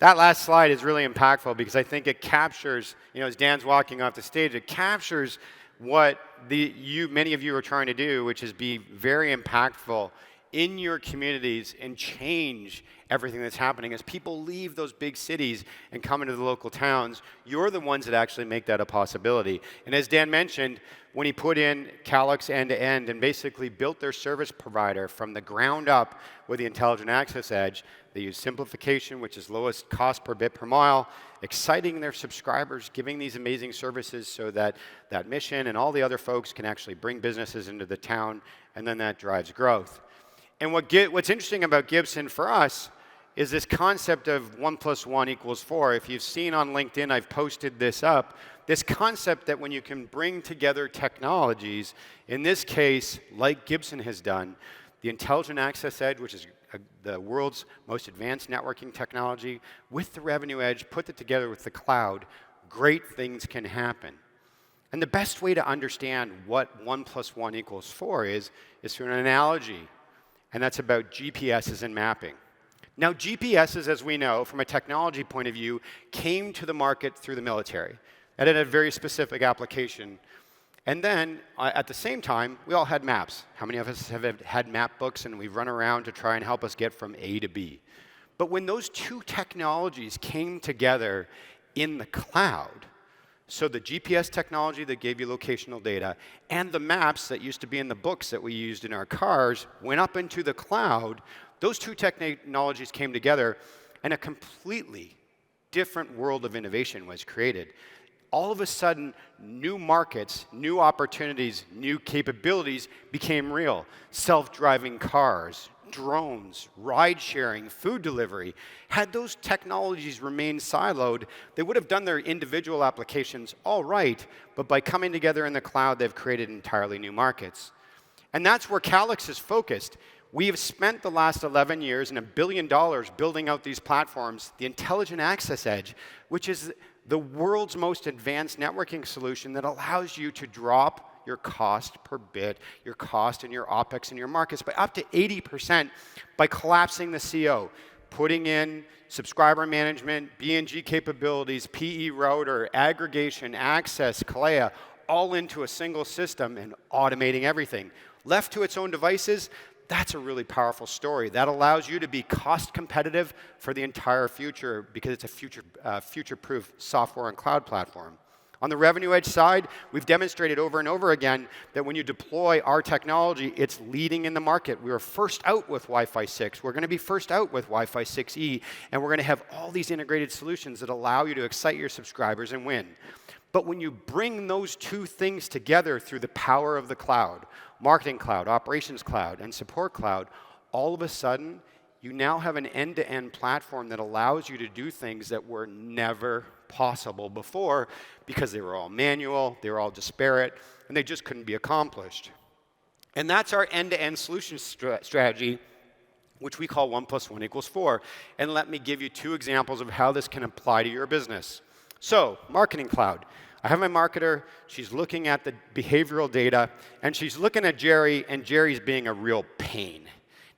That last slide is really impactful because I think it captures, as Dan's walking off the stage, it captures what many of you are trying to do, which is be very impactful in your communities and change everything that's happening. As people leave those big cities and come into the local towns, you're the ones that actually make that a possibility. And as Dan mentioned, when he put in Calix end-to-end and basically built their service provider from the ground up with the Intelligent Access Edge, they use simplification, which is lowest cost per bit per mile, exciting their subscribers, giving these amazing services so that that mission and all the other folks can actually bring businesses into the town, and then that drives growth. And what's interesting about Gibson for us is this concept of 1 + 1 = 4. If you've seen on LinkedIn, I've posted this up. This concept that when you can bring together technologies, in this case, like Gibson has done, the Intelligent Access Edge, which is the world's most advanced networking technology, with the Revenue Edge, put it together with the cloud, great things can happen. And the best way to understand what 1 + 1 = 4 is through an analogy, and that's about GPSs and mapping. Now, GPSs, as we know, from a technology point of view, came to the market through the military. That had a very specific application. And then, at the same time, we all had maps. How many of us have had map books and we've run around to try and help us get from A to B? But when those two technologies came together in the cloud, so the GPS technology that gave you locational data and the maps that used to be in the books that we used in our cars went up into the cloud, those two technologies came together and a completely different world of innovation was created. All of a sudden, new markets, new opportunities, new capabilities became real. Self-driving cars, drones, ride-sharing, food delivery. Had those technologies remained siloed, they would have done their individual applications all right, but by coming together in the cloud, they've created entirely new markets. And that's where Calix is focused. We have spent the last 11 years and $1 billion building out these platforms, the Intelligent Access Edge, which is the world's most advanced networking solution that allows you to drop your cost per bit, your cost and your OpEx in your markets by up to 80% by collapsing the CO, putting in subscriber management, BNG capabilities, PE router, aggregation, access, Kalea, all into a single system and automating everything. Left to its own devices, that's a really powerful story. That allows you to be cost competitive for the entire future because it's a future-proof software and cloud platform. On the Revenue Edge side, we've demonstrated over and over again that when you deploy our technology, it's leading in the market. We were first out with Wi-Fi 6. We're going to be first out with Wi-Fi 6E, and we're going to have all these integrated solutions that allow you to excite your subscribers and win. But when you bring those two things together through the power of the cloud, Marketing Cloud, Operations Cloud, and Support Cloud, all of a sudden, you now have an end-to-end platform that allows you to do things that were never possible before because they were all manual, they were all disparate, and they just couldn't be accomplished. And that's our end-to-end solution strategy, which we call 1 + 1 = 4. And let me give you two examples of how this can apply to your business. So, Marketing Cloud. I have my marketer, she's looking at the behavioral data, and she's looking at Jerry, and Jerry's being a real pain.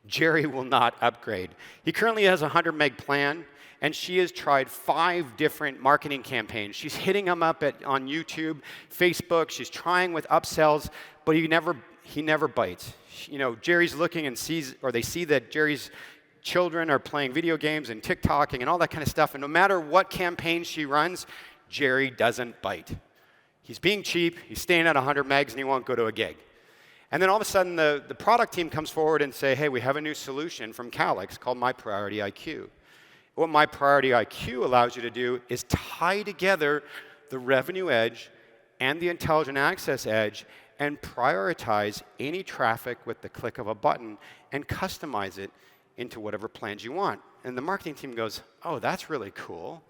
Jerry will not upgrade. He currently has a 100 meg plan, and she has tried 5 different marketing campaigns. She's hitting them up on YouTube, Facebook, she's trying with upsells, but he never bites. Jerry's looking and they see that Jerry's children are playing video games and TikToking and all that kind of stuff, and no matter what campaign she runs, Jerry doesn't bite. He's being cheap, he's staying at 100 megs, and he won't go to a gig. And then all of a sudden, the product team comes forward and say, hey, we have a new solution from Calix called My Priority IQ. What My Priority IQ allows you to do is tie together the Revenue Edge and the Intelligent Access Edge and prioritize any traffic with the click of a button and customize it into whatever plans you want. And the marketing team goes, oh, that's really cool.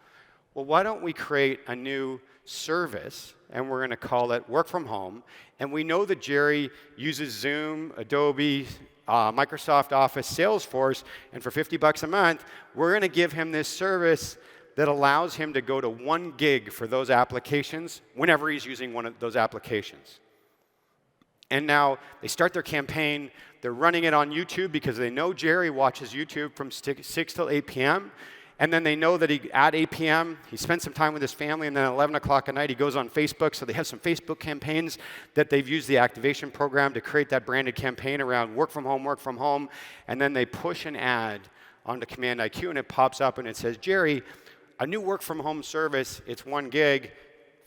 Well, why don't we create a new service, and we're going to call it Work From Home, and we know that Jerry uses Zoom, Adobe, Microsoft Office, Salesforce, and for $50 a month, we're going to give him this service that allows him to go to 1 gig for those applications whenever he's using one of those applications. And now they start their campaign. They're running it on YouTube because they know Jerry watches YouTube from 6 till 8 p.m., And then they know that at 8 p.m., he spent some time with his family, and then at 11 o'clock at night, he goes on Facebook. So they have some Facebook campaigns that they've used the activation program to create that branded campaign around work from home. And then they push an ad onto Command IQ, and it pops up, and it says, Jerry, a new work from home service, it's 1 gig,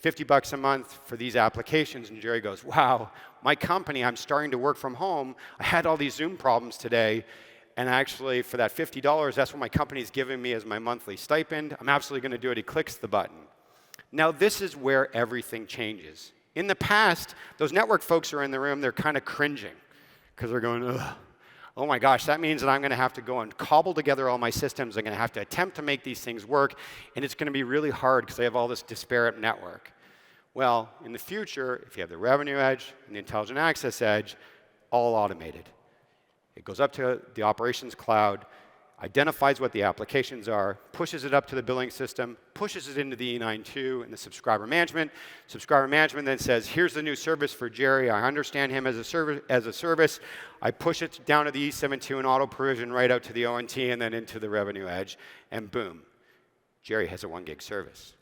$50 a month for these applications. And Jerry goes, wow, my company, I'm starting to work from home. I had all these Zoom problems today. And actually, for that $50, that's what my company's giving me as my monthly stipend. I'm absolutely going to do it. He clicks the button. Now, this is where everything changes. In the past, those network folks are in the room. They're kind of cringing because they're going, ugh. Oh my gosh, that means that I'm going to have to go and cobble together all my systems. I'm going to have to attempt to make these things work. And it's going to be really hard because I have all this disparate network. Well, in the future, if you have the Revenue Edge and the Intelligent Access Edge, all automated. It goes up to the operations cloud, identifies what the applications are, pushes it up to the billing system, pushes it into the E9-2 and the subscriber management. Subscriber management then says, here's the new service for Jerry. I understand him as a service. I push it down to the E7-2 and auto provision right out to the ONT and then into the Revenue Edge, and boom, Jerry has a 1 gig service.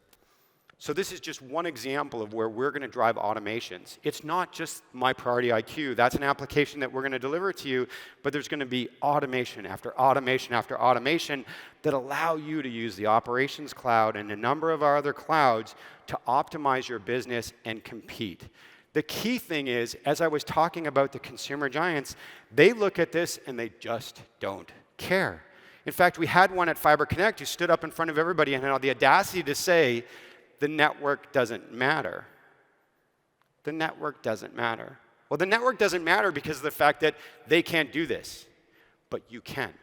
So this is just one example of where we're going to drive automations. It's not just My Priority IQ. That's an application that we're going to deliver to you, but there's going to be automation after automation after automation that allow you to use the operations cloud and a number of our other clouds to optimize your business and compete. The key thing is, as I was talking about the consumer giants, they look at this and they just don't care. In fact, we had one at Fiber Connect who stood up in front of everybody and had the audacity to say, the network doesn't matter. The network doesn't matter. Well, the network doesn't matter because of the fact that they can't do this, but you can.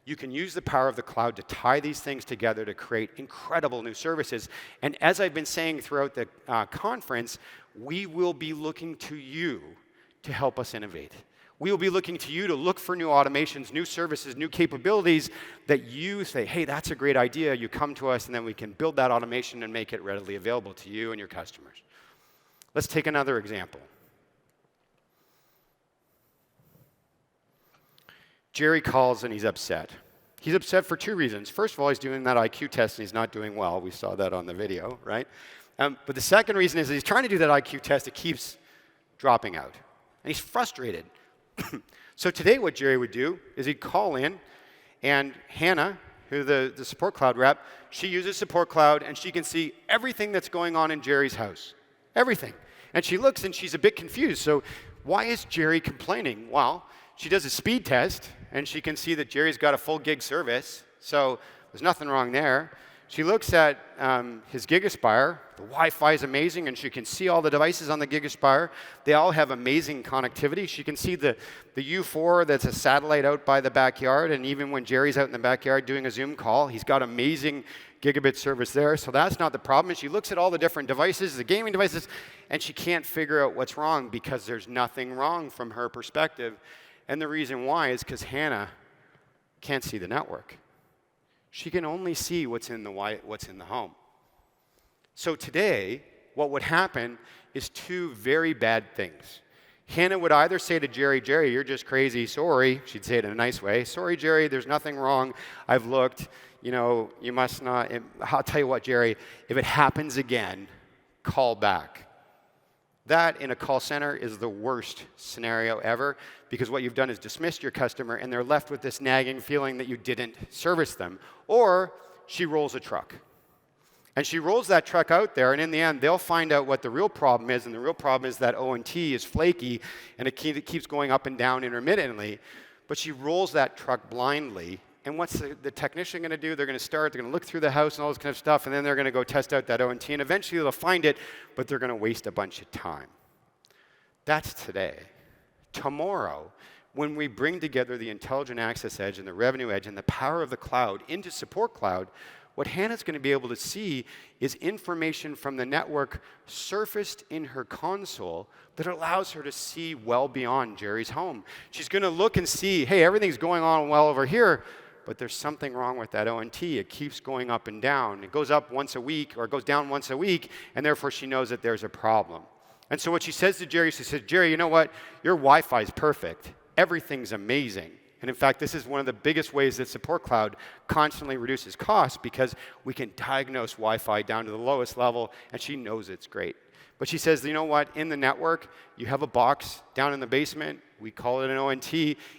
You can use the power of the cloud to tie these things together to create incredible new services. And as I've been saying throughout the conference, we will be looking to you to help us innovate. We will be looking to you to look for new automations, new services, new capabilities that you say, hey, that's a great idea. You come to us, and then we can build that automation and make it readily available to you and your customers. Let's take another example. Jerry calls, and he's upset. He's upset for 2 reasons. First of all, he's doing that IQ test, and he's not doing well. We saw that on the video, right? But the second reason is that he's trying to do that IQ test. It keeps dropping out, and he's frustrated. So today what Jerry would do is he'd call in, and Hannah, who's the support cloud rep, she uses support cloud, and she can see everything that's going on in Jerry's house. Everything. And she looks, and she's a bit confused. So why is Jerry complaining? Well, she does a speed test, and she can see that Jerry's got a full gig service. So there's nothing wrong there. She looks at his GigaSpire. The Wi-Fi is amazing, and she can see all the devices on the GigaSpire. They all have amazing connectivity. She can see the U4 that's a satellite out by the backyard, and even when Jerry's out in the backyard doing a Zoom call, he's got amazing gigabit service there. So that's not the problem. And she looks at all the different devices, the gaming devices, and she can't figure out what's wrong because there's nothing wrong from her perspective. And the reason why is because Hannah can't see the network. She can only see what's in the home. So today, what would happen is 2 very bad things. Hannah would either say to Jerry, Jerry, you're just crazy, sorry. She'd say it in a nice way. Sorry, Jerry, there's nothing wrong. I've looked. You must not. I'll tell you what, Jerry, if it happens again, call back. That in a call center is the worst scenario ever because what you've done is dismissed your customer and they're left with this nagging feeling that you didn't service them. Or she rolls a truck. And she rolls that truck out there, and in the end, they'll find out what the real problem is, and the real problem is that ONT is flaky, and it keeps going up and down intermittently. But she rolls that truck blindly, and what's the technician going to do? They're going to look through the house and all this kind of stuff, and then they're going to go test out that ONT, and eventually they'll find it, but they're going to waste a bunch of time. That's today. Tomorrow, when we bring together the Intelligent Access Edge and the Revenue Edge and the power of the cloud into Support Cloud, what Hannah's going to be able to see is information from the network surfaced in her console that allows her to see well beyond Jerry's home. She's going to look and see, hey, everything's going on well over here, but there's something wrong with that ONT. It keeps going up and down. It goes up once a week, or it goes down once a week, and therefore she knows that there's a problem. And so what she says to Jerry, she says, Jerry, you know what? Your Wi-Fi is perfect. Everything's amazing. And in fact, this is one of the biggest ways that Support Cloud constantly reduces costs, because we can diagnose Wi-Fi down to the lowest level, and she knows it's great. But she says, you know what, in the network, you have a box down in the basement, we call it an ONT,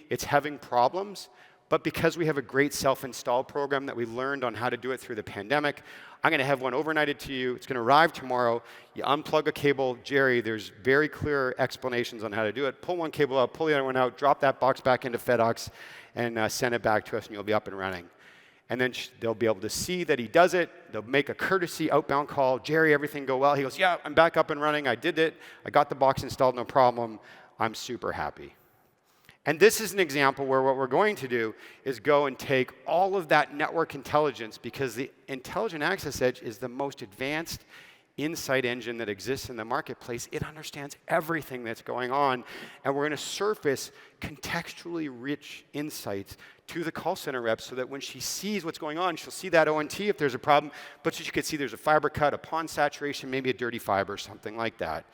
it's having problems, but because we have a great self-install program that we learned on how to do it through the pandemic, I'm going to have one overnighted to you. It's going to arrive tomorrow. You unplug a cable. Jerry, there's very clear explanations on how to do it. Pull one cable out, pull the other one out, drop that box back into FedEx, and send it back to us, and you'll be up and running. And then they'll be able to see that he does it. They'll make a courtesy outbound call. Jerry, everything go well? He goes, yeah, I'm back up and running. I did it. I got the box installed, no problem. I'm super happy. And this is an example where what we're going to do is go and take all of that network intelligence, because the Intelligent Access Edge is the most advanced insight engine that exists in the marketplace. It understands everything that's going on, and we're going to surface contextually rich insights to the call center rep, so that when she sees what's going on, she'll see that ONT if there's a problem, but she could see there's a fiber cut, a PON saturation, maybe a dirty fiber, something like that.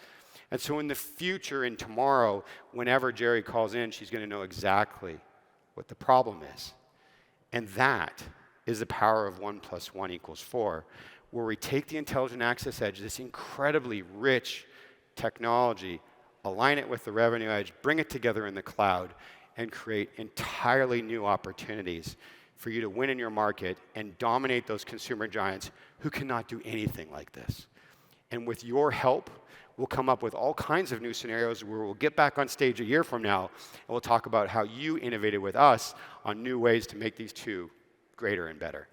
And so in the future and tomorrow, whenever Jerry calls in, she's going to know exactly what the problem is. And that is the power of 1 + 1 = 4, where we take the Intelligent Access Edge, this incredibly rich technology, align it with the Revenue Edge, bring it together in the cloud, and create entirely new opportunities for you to win in your market and dominate those consumer giants who cannot do anything like this. And with your help, we'll come up with all kinds of new scenarios where we'll get back on stage a year from now, and we'll talk about how you innovated with us on new ways to make these two greater and better.